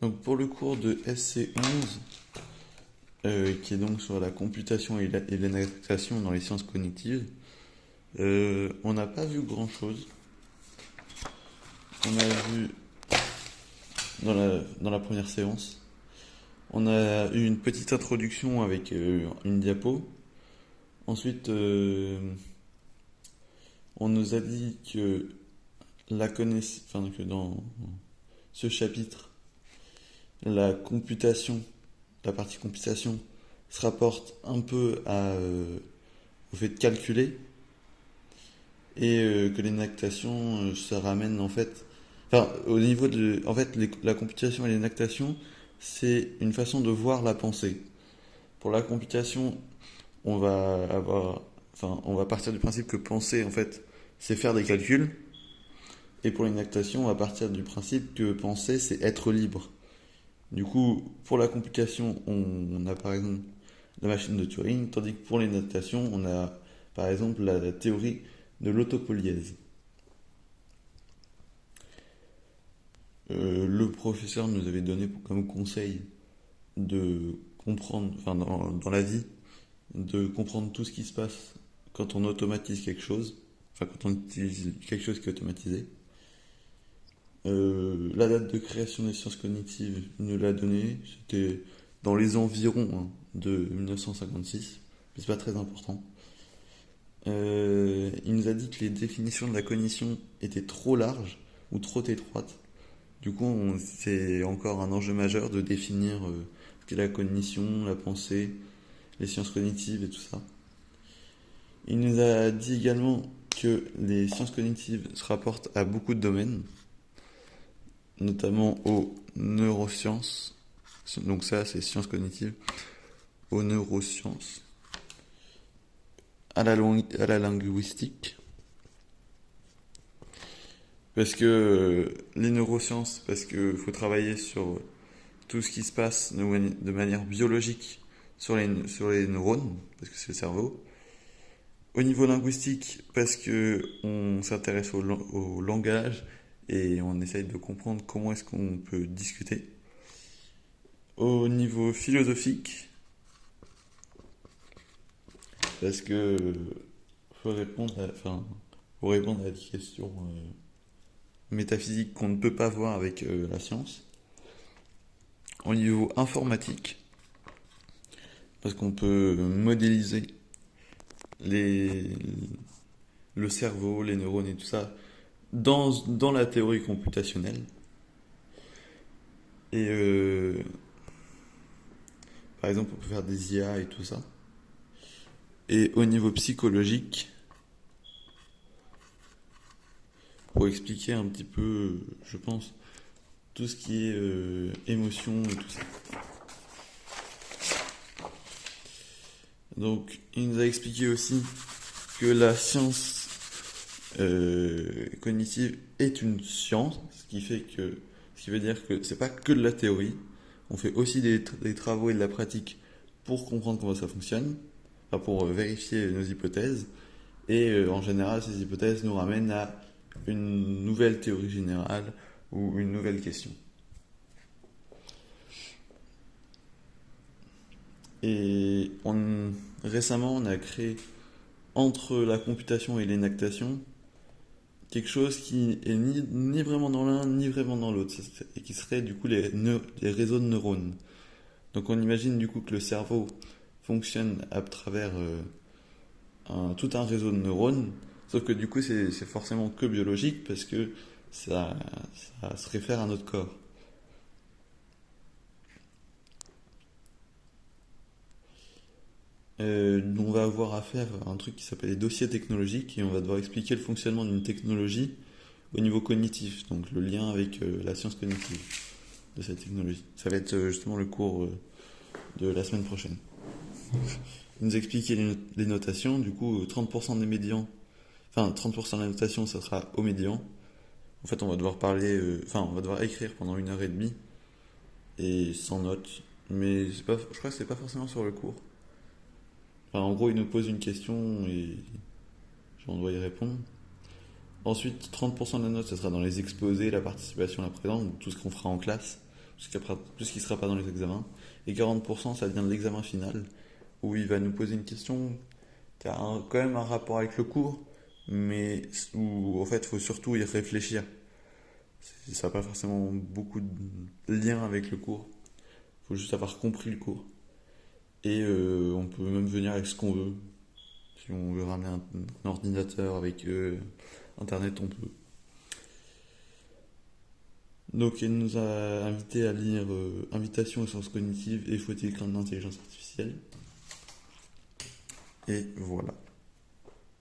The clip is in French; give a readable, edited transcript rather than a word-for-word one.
Donc pour le cours de SC11, qui est donc sur la computation et l'adaptation dans les sciences cognitives, on n'a pas vu grand-chose. On a vu dans la première séance, on a eu une petite introduction avec une diapo. Ensuite, on nous a dit que que dans ce chapitre, la computation, la partie computation, se rapporte un peu au fait de calculer et que l'énactation se ramène en fait. Enfin, au niveau de. En fait, la computation et l'énactation, c'est une façon de voir la pensée. Pour la computation, on va avoir. Enfin, on va partir du principe que penser, en fait, c'est faire des calculs. Et pour l'énactation, on va partir du principe que penser, c'est être libre. Du coup, pour la computation, on a par exemple la machine de Turing, tandis que pour l'énactation, on a par exemple la théorie de l'autopolyèse. Le professeur nous avait donné comme conseil de comprendre, enfin dans la vie, de comprendre tout ce qui se passe quand on automatise quelque chose, enfin quand on utilise quelque chose qui est automatisé. La date de création des sciences cognitives, il nous l'a donné, c'était dans les environs de 1956, mais c'est pas très important. Il nous a dit que les définitions de la cognition étaient trop larges ou trop étroites. Du coup, c'est encore un enjeu majeur de définir ce qu'est la cognition, la pensée, les sciences cognitives et tout ça. Il nous a dit également que les sciences cognitives se rapportent à beaucoup de domaines, notamment aux neurosciences. Donc ça, c'est sciences cognitives, aux neurosciences, à la linguistique. Parce que les neurosciences, parce qu'il faut travailler sur tout ce qui se passe de manière biologique sur les neurones, parce que c'est le cerveau. Au niveau linguistique, parce que on s'intéresse au langage et on essaye de comprendre comment est-ce qu'on peut discuter. Au niveau philosophique, parce que faut répondre à des questions métaphysiques qu'on ne peut pas voir avec la science. Au niveau informatique, parce qu'on peut modéliser les, le cerveau, les neurones et tout ça dans la théorie computationnelle. Et par exemple, on peut faire des IA et tout ça. Et au niveau psychologique, pour expliquer un petit peu, je pense, tout ce qui est émotion et tout ça. Donc, il nous a expliqué aussi que la science cognitive est une science, ce qui veut dire que c'est pas que de la théorie. On fait aussi des travaux et de la pratique pour comprendre comment ça fonctionne, enfin pour vérifier nos hypothèses. Et en général, ces hypothèses nous ramènent à une nouvelle théorie générale ou une nouvelle question. Et récemment, on a créé entre la computation et l'énactation quelque chose qui est ni vraiment dans l'un ni vraiment dans l'autre, et qui serait du coup les réseaux de neurones. Donc on imagine du coup que le cerveau fonctionne à travers tout un réseau de neurones, sauf que du coup c'est forcément que biologique parce que ça, ça se réfère à notre corps. On va avoir à faire un truc qui s'appelle les dossiers technologiques et on va devoir expliquer le fonctionnement d'une technologie au niveau cognitif, donc le lien avec la science cognitive de cette technologie. Ça va être justement le cours de la semaine prochaine. Il nous expliquer les notations, du coup 30% des médians, enfin 30% de la notation ça sera au médian. En fait on va devoir on va devoir écrire pendant 1 heure et demie et sans notes, mais je crois que c'est pas forcément sur le cours. Enfin, en gros, il nous pose une question et on doit y répondre. Ensuite, 30% de la note, ce sera dans les exposés, la participation, la présence, tout ce qu'on fera en classe. tout ce qui ne sera pas dans les examens. Et 40%, ça vient de l'examen final, où il va nous poser une question qui a quand même un rapport avec le cours, mais où en fait, il faut surtout y réfléchir. Ça n'a pas forcément beaucoup de lien avec le cours. Il faut juste avoir compris le cours. Et on peut même venir avec ce qu'on veut. Si on veut ramener un ordinateur avec Internet, on peut. Donc, elle nous a invité à lire Invitation aux sciences cognitives et faut-il craindre l'intelligence artificielle. Et voilà.